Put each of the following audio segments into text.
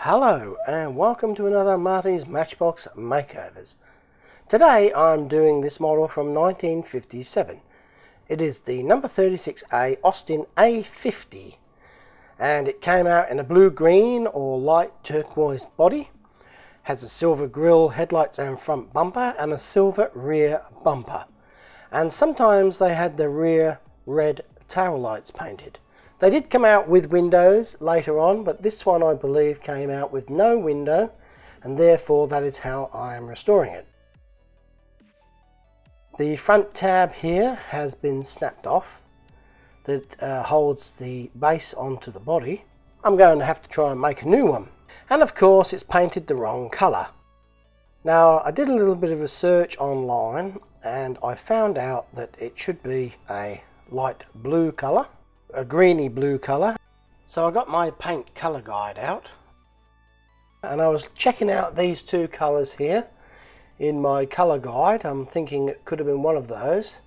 Hello and welcome to another Marty's Matchbox Makeovers. Today I'm doing this model from 1957. It is the number 36A Austin A50 and it came out in a blue-green or light turquoise body. Has a silver grille, headlights and front bumper and a silver rear bumper. And sometimes they had the rear red tail lights painted. They did come out with windows later on, but this one I believe came out with no window, and therefore that is how I am restoring it. The front tab here has been snapped off. That holds the base onto the body. I'm going to have to try and make a new one. And of course it's painted the wrong colour. Now I did a little bit of research online and I found out that it should be a light blue colour. A greeny blue colour. So I got my paint colour guide out and I was checking out these two colours here in my colour guide. I'm thinking it could have been one of those,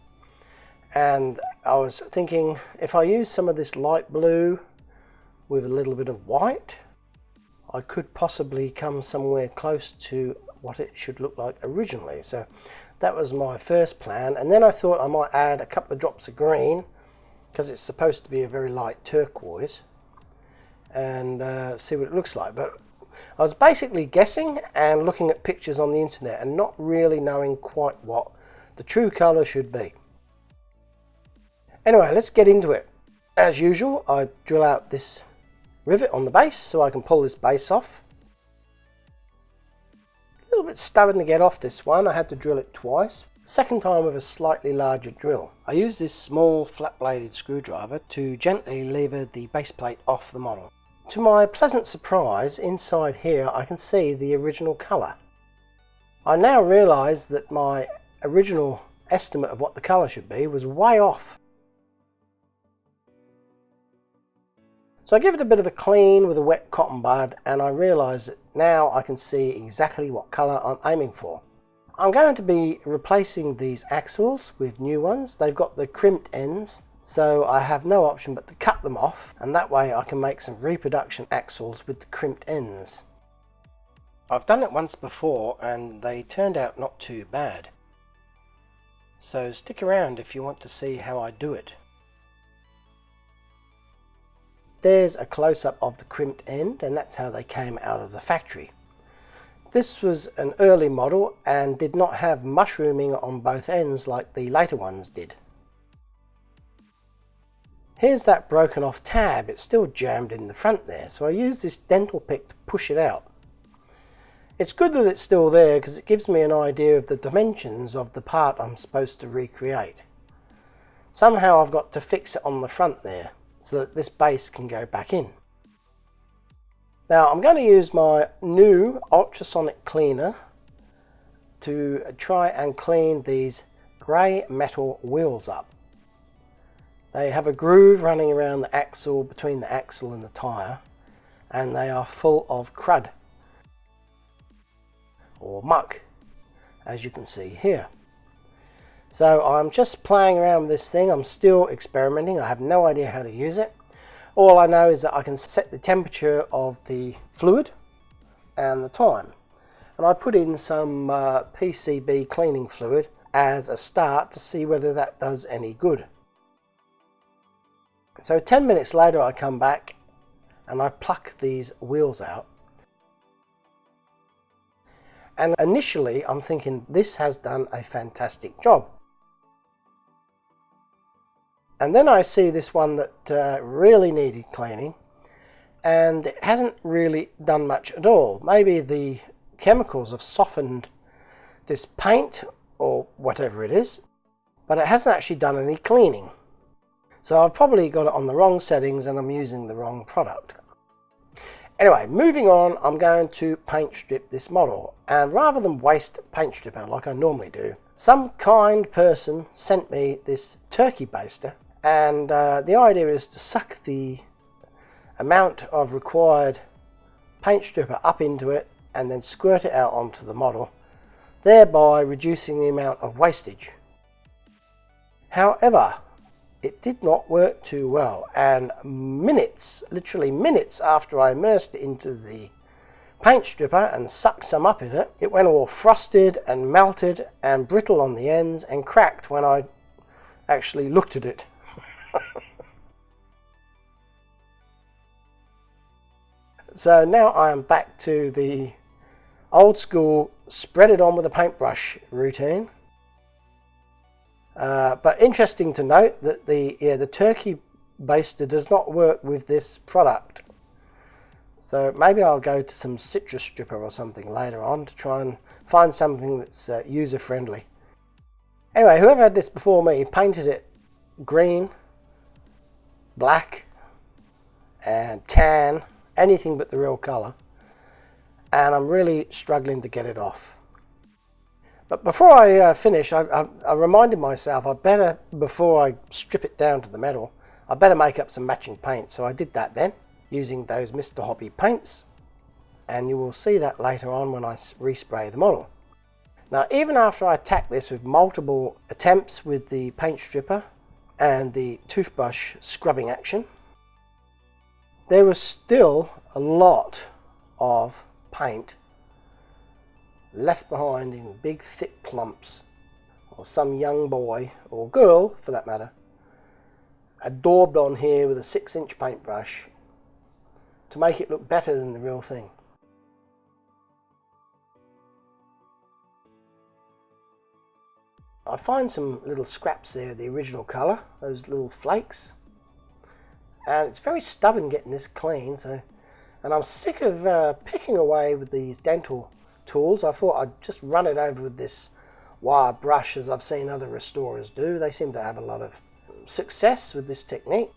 and I was thinking if I use some of this light blue with a little bit of white, I could possibly come somewhere close to what it should look like originally. So that was my first plan, and then I thought I might add a couple of drops of green because it's supposed to be a very light turquoise, and see what it looks like. But I was basically guessing and looking at pictures on the internet and not really knowing quite what the true colour should be. Anyway, let's get into it. As usual, I drill out this rivet on the base so I can pull this base off. A little bit stubborn to get off this one. I had to drill it twice. Second time with a slightly larger drill. I use this small flat bladed screwdriver to gently lever the base plate off the model. To my pleasant surprise, inside here I can see the original colour. I now realise that my original estimate of what the colour should be was way off. So I give it a bit of a clean with a wet cotton bud and I realise that now I can see exactly what colour I'm aiming for. I'm going to be replacing these axles with new ones. They've got the crimped ends, so I have no option but to cut them off, and that way I can make some reproduction axles with the crimped ends. I've done it once before and they turned out not too bad. So stick around if you want to see how I do it. There's a close-up of the crimped end, and that's how they came out of the factory. This was an early model and did not have mushrooming on both ends like the later ones did. Here's that broken off tab. It's still jammed in the front there, so I use this dental pick to push it out. It's good that it's still there because it gives me an idea of the dimensions of the part I'm supposed to recreate. Somehow I've got to fix it on the front there so that this base can go back in. Now I'm going to use my new ultrasonic cleaner to try and clean these grey metal wheels up. They have a groove running around the axle, between the axle and the tyre, and they are full of crud or muck, as you can see here. So I'm just playing around with this thing. I'm still experimenting. I have no idea how to use it. All I know is that I can set the temperature of the fluid and the time. And I put in some PCB cleaning fluid as a start to see whether that does any good. So 10 minutes later I come back and I pluck these wheels out. And initially I'm thinking this has done a fantastic job. And then I see this one that really needed cleaning, and it hasn't really done much at all. Maybe the chemicals have softened this paint or whatever it is, but it hasn't actually done any cleaning. So I've probably got it on the wrong settings and I'm using the wrong product. Anyway, moving on, I'm going to paint strip this model, and rather than waste paint stripper like I normally do, some kind person sent me this turkey baster. And the idea is to suck the amount of required paint stripper up into it and then squirt it out onto the model, thereby reducing the amount of wastage. However, it did not work too well, and minutes, literally minutes after I immersed it into the paint stripper and sucked some up in it. It went all frosted and melted and brittle on the ends and cracked when I actually looked at it. So now I am back to the old school spread it on with a paintbrush routine. But interesting to note that the turkey baster does not work with this product. So maybe I'll go to some citrus stripper or something later on to try and find something that's user friendly. Anyway, whoever had this before me painted it green, black and tan, anything but the real colour, and I'm really struggling to get it off. But before I finish, I reminded myself I better, before I strip it down to the metal, I better make up some matching paint. So I did that then, using those Mr. Hobby paints, and you will see that later on when I respray the model. Now, even after I attacked this with multiple attempts with the paint stripper and the toothbrush scrubbing action, there was still a lot of paint left behind in big thick clumps, or some young boy or girl for that matter had daubed on here with a 6-inch paintbrush to make it look better than the real thing. I find some little scraps there of the original colour, those little flakes, and it's very stubborn getting this clean. And I'm sick of picking away with these dental tools. I thought I'd just run it over with this wire brush, as I've seen other restorers do. They seem to have a lot of success with this technique.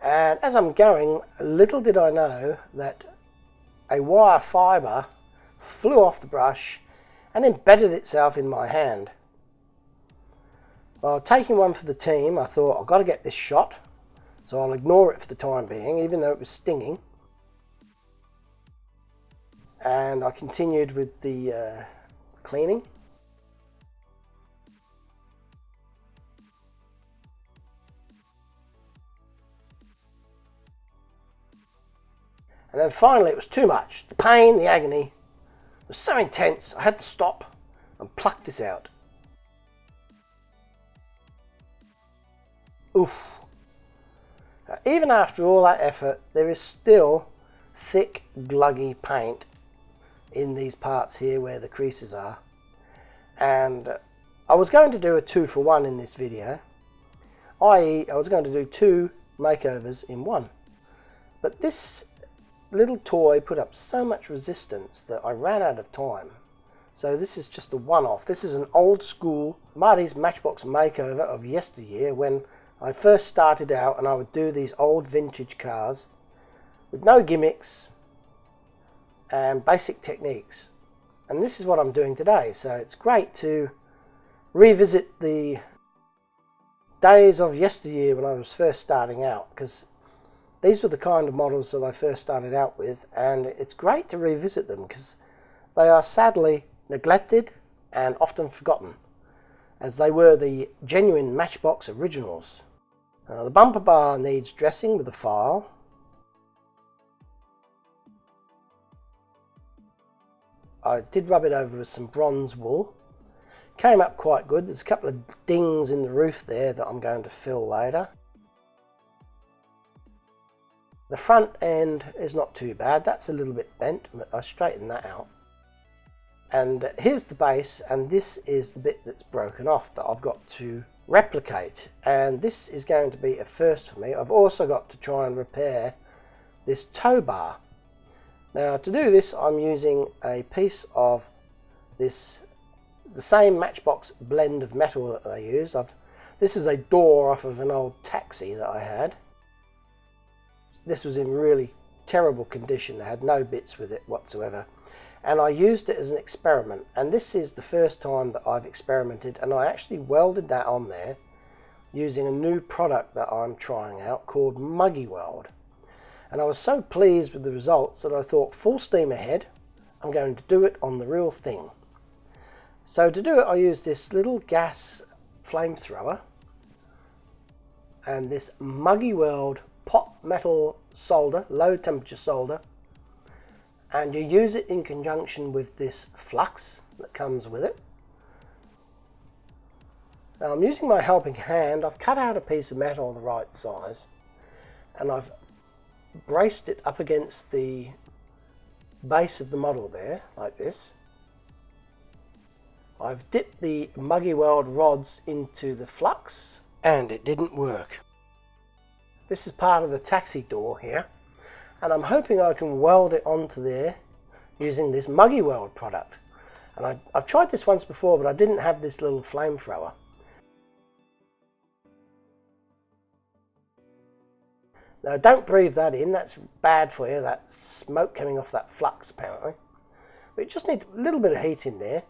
And as I'm going, little did I know that a wire fibre flew off the brush and embedded itself in my hand. Well, taking one for the team, I thought I've got to get this shot, so I'll ignore it for the time being, even though it was stinging. And I continued with the cleaning. And then finally it was too much. The pain, the agony was so intense, I had to stop and pluck this out. Oof. Even after all that effort, there is still thick, gluggy paint in these parts here where the creases are. And I was going to do a 2-for-1 in this video, i.e. I was going to do 2 makeovers in one. But this little toy put up so much resistance that I ran out of time. So this is just a one-off. This is an old school Marty's Matchbox makeover of yesteryear, when I first started out and I would do these old vintage cars with no gimmicks and basic techniques. And this is what I'm doing today. So it's great to revisit the days of yesteryear when I was first starting out, because these were the kind of models that I first started out with, and it's great to revisit them because they are sadly neglected and often forgotten, as they were the genuine Matchbox originals. The bumper bar needs dressing with a file. I did rub it over with some bronze wool. Came up quite good. There's a couple of dings in the roof there that I'm going to fill later. The front end is not too bad. That's a little bit bent, but I straightened that out. And here's the base, and this is the bit that's broken off that I've got to replicate. And this is going to be a first for me. I've also got to try and repair this tow bar. Now, to do this, I'm using a piece of this, the same Matchbox blend of metal that they use. This is a door off of an old taxi that I had. This was in really terrible condition. I had no bits with it whatsoever. And I used it as an experiment. And this is the first time that I've experimented, and I actually welded that on there using a new product that I'm trying out called Muggy Weld. And I was so pleased with the results that I thought, full steam ahead, I'm going to do it on the real thing. So to do it, I used this little gas flamethrower and this Muggy Weld pot metal solder, low temperature solder, and you use it in conjunction with this flux that comes with it. Now I'm using my helping hand. I've cut out a piece of metal the right size and I've braced it up against the base of the model there, like this. I've dipped the muggy weld rods into the flux and it didn't work. This is part of the taxi door here, and I'm hoping I can weld it onto there using this muggy weld product. And I've tried this once before, but I didn't have this little flamethrower. Now don't breathe that in, that's bad for you, that smoke coming off that flux apparently. But you just need a little bit of heat in there,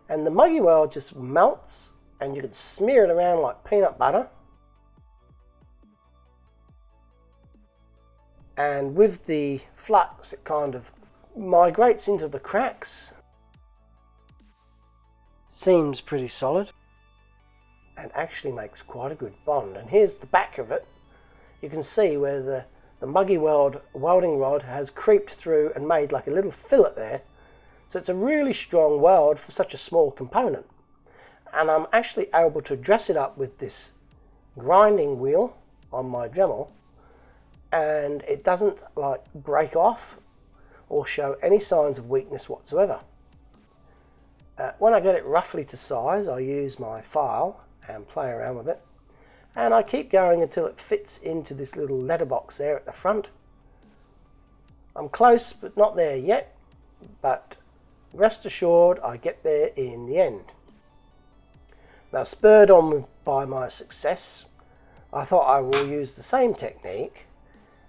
and the muggy weld just melts and you can smear it around like peanut butter. And with the flux it kind of migrates into the cracks. Seems pretty solid and actually makes quite a good bond. And here's the back of it. You can see where the muggy welding rod has creeped through and made like a little fillet there. So it's a really strong weld for such a small component. And I'm actually able to dress it up with this grinding wheel on my Dremel, and it doesn't like break off or show any signs of weakness whatsoever. When I get it roughly to size, I use my file and play around with it. And I keep going until it fits into this little letterbox there at the front. I'm close but not there yet, but rest assured I get there in the end. Now, spurred on by my success, I thought I will use the same technique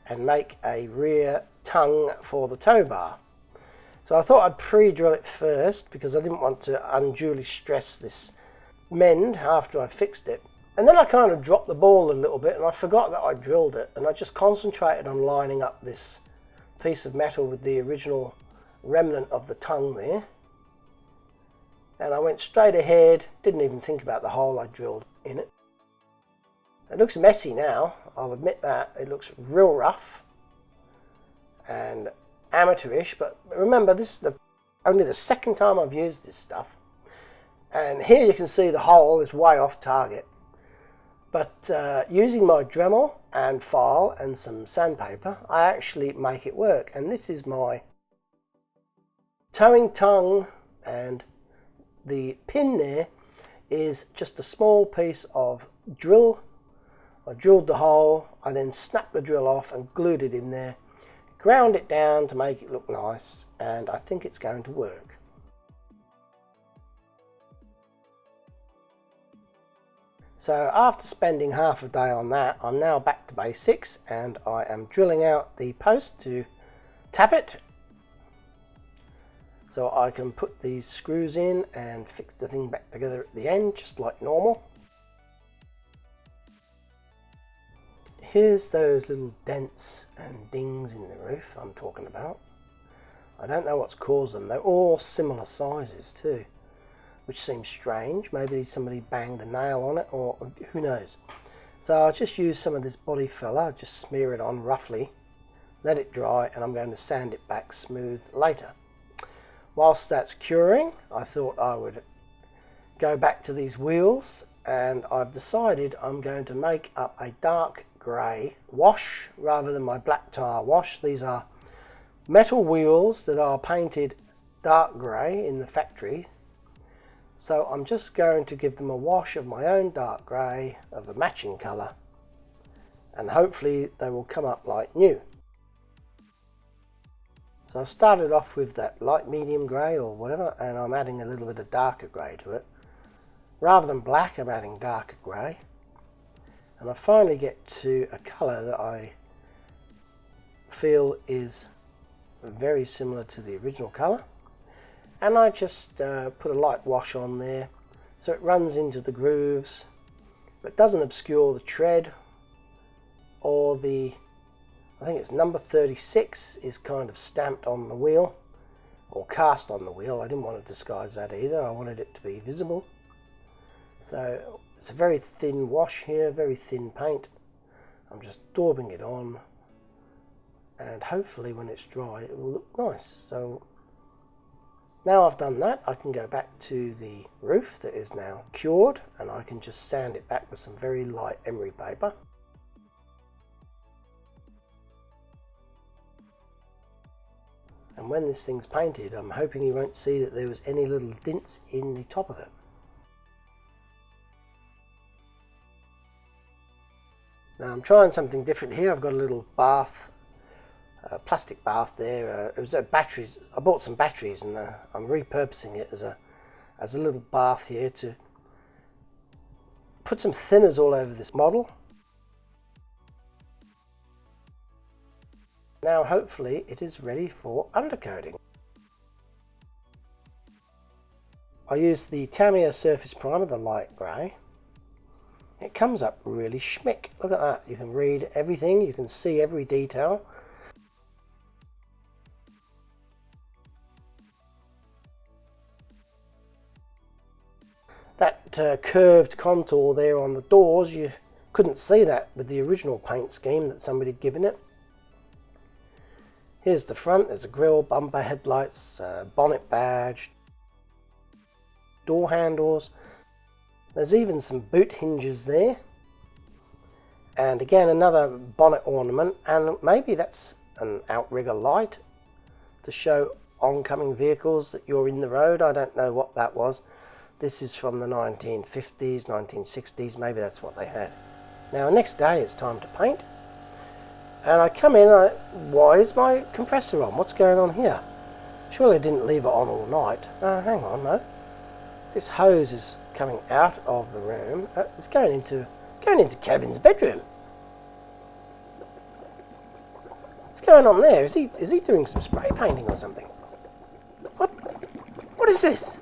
and make a rear tongue for the tow bar. So I thought I'd pre-drill it first because I didn't want to unduly stress this mend after I fixed it. And then I kind of dropped the ball a little bit and I forgot that I drilled it, and I just concentrated on lining up this piece of metal with the original remnant of the tongue there. And I went straight ahead, didn't even think about the hole I drilled in it. It looks messy now, I'll admit that. It looks real rough and amateurish, but remember this is only the second time I've used this stuff. And here you can see the hole is way off target. But using my Dremel and file and some sandpaper, I actually make it work. And this is my towing tongue, and the pin there is just a small piece of drill. I drilled the hole, I then snapped the drill off and glued it in there, ground it down to make it look nice, and I think it's going to work. So after spending half a day on that, I'm now back to basics and I am drilling out the post to tap it so I can put these screws in and fix the thing back together at the end just like normal. Here's those little dents and dings in the roof I'm talking about. I don't know what's caused them. They're all similar sizes too, which seems strange. Maybe somebody banged a nail on it, or who knows. So I'll just use some of this body filler, just smear it on roughly, let it dry, and I'm going to sand it back smooth later. Whilst that's curing, I thought I would go back to these wheels, and I've decided I'm going to make up a dark grey wash rather than my black tar wash. These are metal wheels that are painted dark grey in the factory. So I'm just going to give them a wash of my own dark grey of a matching colour, and hopefully they will come up like new. So I started off with that light medium grey or whatever, and I'm adding a little bit of darker grey to it. Rather than black, I'm adding darker grey, and I finally get to a colour that I feel is very similar to the original colour. And I just put a light wash on there so it runs into the grooves but doesn't obscure the tread, or the, I think it's number 36 is kind of stamped on the wheel or cast on the wheel. I didn't want to disguise that either, I wanted it to be visible. So it's a very thin wash here, very thin paint. I'm just daubing it on and hopefully when it's dry it will look nice. So now I've done that, I can go back to the roof that is now cured, and I can just sand it back with some very light emery paper. And when this thing's painted, I'm hoping you won't see that there was any little dints in the top of it. Now I'm trying something different here. I've got a little bath, plastic bath there. It was batteries. I bought some batteries, and I'm repurposing it as a little bath here to put some thinners all over this model. Now hopefully it is ready for undercoating. I used the Tamiya surface primer, the light grey. It comes up really schmick. Look at that. You can read everything, you can see every detail. That curved contour there on the doors, you couldn't see that with the original paint scheme that somebody had given it. Here's the front. There's a grille, bumper, headlights, bonnet badge, door handles. There's even some boot hinges there. And again, another bonnet ornament, and maybe that's an outrigger light to show oncoming vehicles that you're in the road. I don't know what that was. This is from the 1950s, 1960s, maybe that's what they had. Now next day it's time to paint. And I come in, why is my compressor on? What's going on here? Surely I didn't leave it on all night. Hang on, no. This hose is coming out of the room. It's going into Kevin's bedroom. What's going on there? Is he doing some spray painting or something? What is this?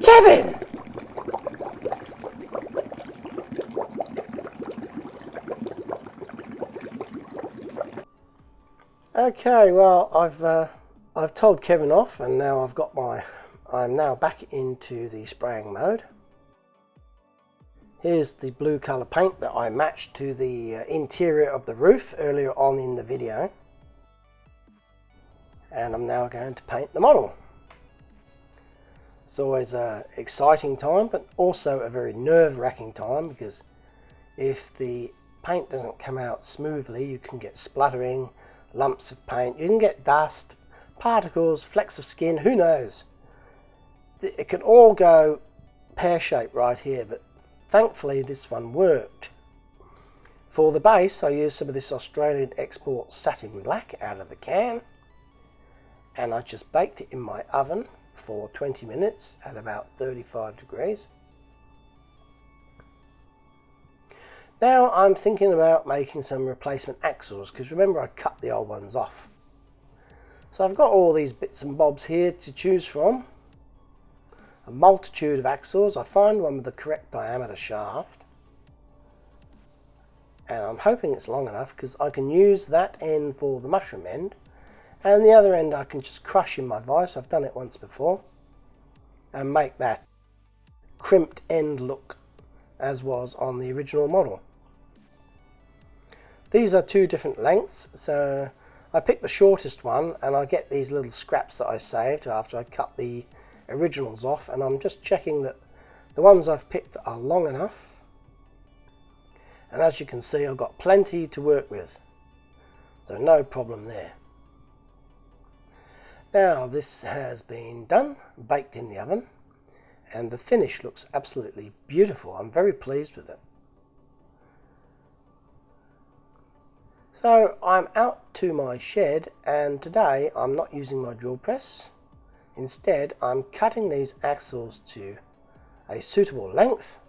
Kevin! Okay, well I've told Kevin off, and now I'm now back into the spraying mode. Here's the blue colour paint that I matched to the interior of the roof earlier on in the video. And I'm now going to paint the model. It's always an exciting time, but also a very nerve-wracking time, because if the paint doesn't come out smoothly, you can get spluttering, lumps of paint, you can get dust, particles, flecks of skin, who knows. It can all go pear-shaped right here, but thankfully this one worked. For the base I used some of this Australian export satin black out of the can, and I just baked it in my oven for 20 minutes at about 35 degrees. Now I'm thinking about making some replacement axles, because remember I cut the old ones off. So I've got all these bits and bobs here to choose from. A multitude of axles. I find one with the correct diameter shaft. And I'm hoping it's long enough, because I can use that end for the mushroom end. And the other end I can just crush in my vise. I've done it once before. And make that crimped end look as was on the original model. These are two different lengths, so I picked the shortest one, and I get these little scraps that I saved after I cut the originals off, and I'm just checking that the ones I've picked are long enough. And as you can see, I've got plenty to work with, so no problem there. Now this has been done, baked in the oven, and the finish looks absolutely beautiful. I'm very pleased with it. So I'm out to my shed, and today I'm not using my drill press. Instead I'm cutting these axles to a suitable length,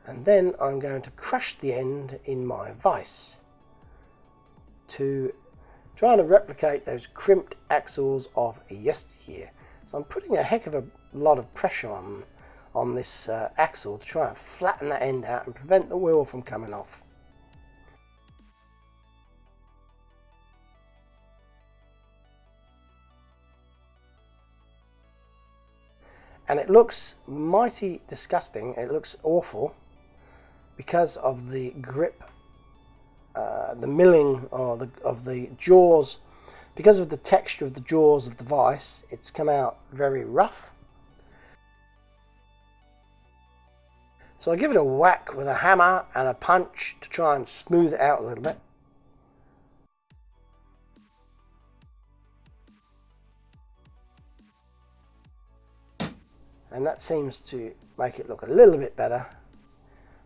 and then I'm going to crush the end in my vise to try to replicate those crimped axles of yesteryear. So I'm putting a heck of a lot of pressure on this axle to try and flatten that end out and prevent the wheel from coming off. And it looks mighty disgusting, it looks awful because of the grip the milling of the jaws, because of the texture of the jaws of the vise, it's come out very rough. So I give it a whack with a hammer and a punch to try and smooth it out a little bit. And that seems to make it look a little bit better.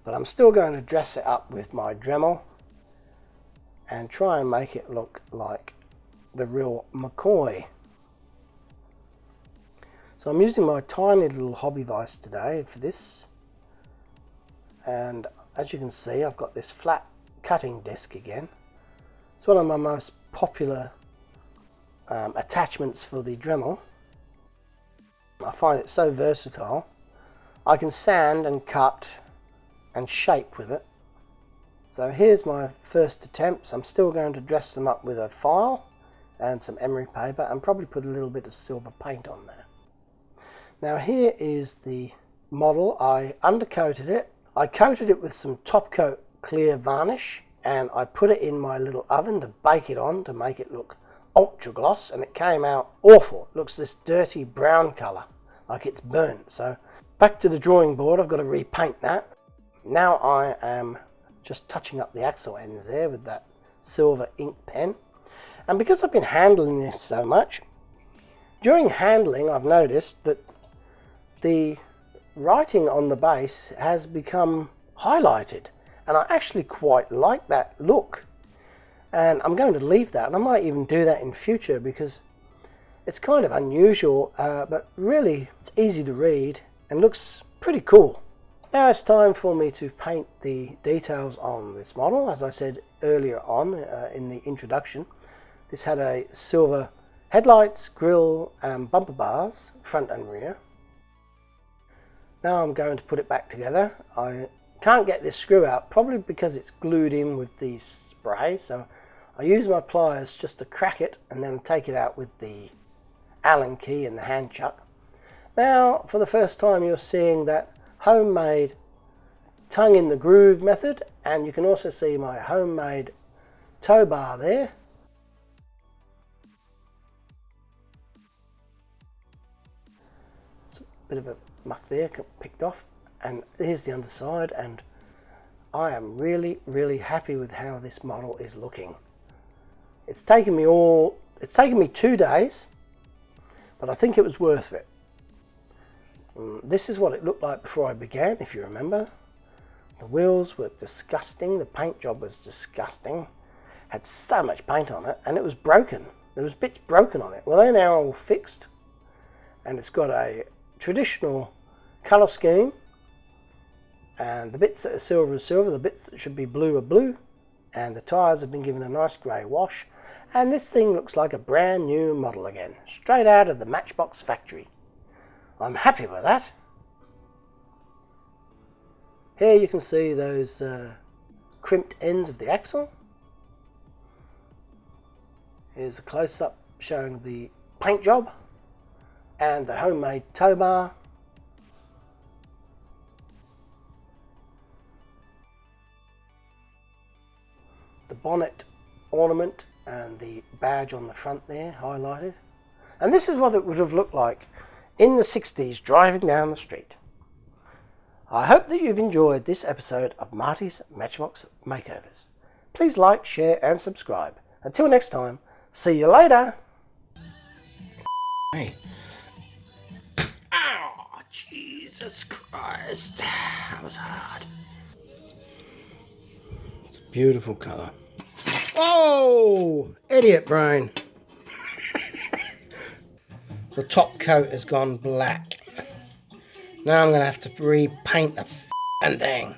But I'm still going to dress it up with my Dremel and try and make it look like the real McCoy. So I'm using my tiny little hobby vise today for this. And as you can see, I've got this flat cutting disc again. It's one of my most popular attachments for the Dremel. I find it so versatile. I can sand and cut and shape with it. So here's my first attempts. I'm still going to dress them up with a file and some emery paper and probably put a little bit of silver paint on there. Now here is the model. I undercoated it. I coated it with some top coat clear varnish and I put it in my little oven to bake it on to make it look ultra gloss, and it came out awful. It looks this dirty brown colour, like it's burnt. So back to the drawing board, I've got to repaint that. Now I am just touching up the axle ends there with that silver ink pen. And because I've been handling this so much, during handling I've noticed that the writing on the base has become highlighted, and I actually quite like that look, and I'm going to leave that, and I might even do that in future because it's kind of unusual, but really it's easy to read and looks pretty cool. Now it's time for me to paint the details on this model. As I said earlier on in the introduction, this had a silver headlights, grille and bumper bars, front and rear. Now I'm going to put it back together. I can't get this screw out, probably because it's glued in with the spray, so I use my pliers just to crack it and then take it out with the Allen key and the hand chuck. Now for the first time you're seeing that homemade tongue in the groove method, and you can also see my homemade tow bar there. It's a bit of a muck there, picked off, and here's the underside, and I am really happy with how this model is looking. It's taken me 2 days, but I think it was worth it. This is what it looked like before I began, if you remember. The wheels were disgusting, the paint job was disgusting, had so much paint on it, and it was broken. There was bits broken on it. Well, they're now all fixed, and it's got a traditional colour scheme, and the bits that are silver are silver, the bits that should be blue are blue, and the tyres have been given a nice grey wash, and this thing looks like a brand new model again, straight out of the Matchbox factory. I'm happy with that. Here you can see those crimped ends of the axle. Here's a close-up showing the paint job and the homemade tow bar. The bonnet ornament and the badge on the front there highlighted. And this is what it would have looked like in the 60s driving down the street. I hope that you've enjoyed this episode of Marty's Matchbox Makeovers. Please like, share and subscribe. Until next time, see you later. Hey. Oh, Jesus Christ. That was hard. It's a beautiful colour. Oh, idiot brain. The top coat has gone black. Now I'm going to have to repaint the f***ing thing.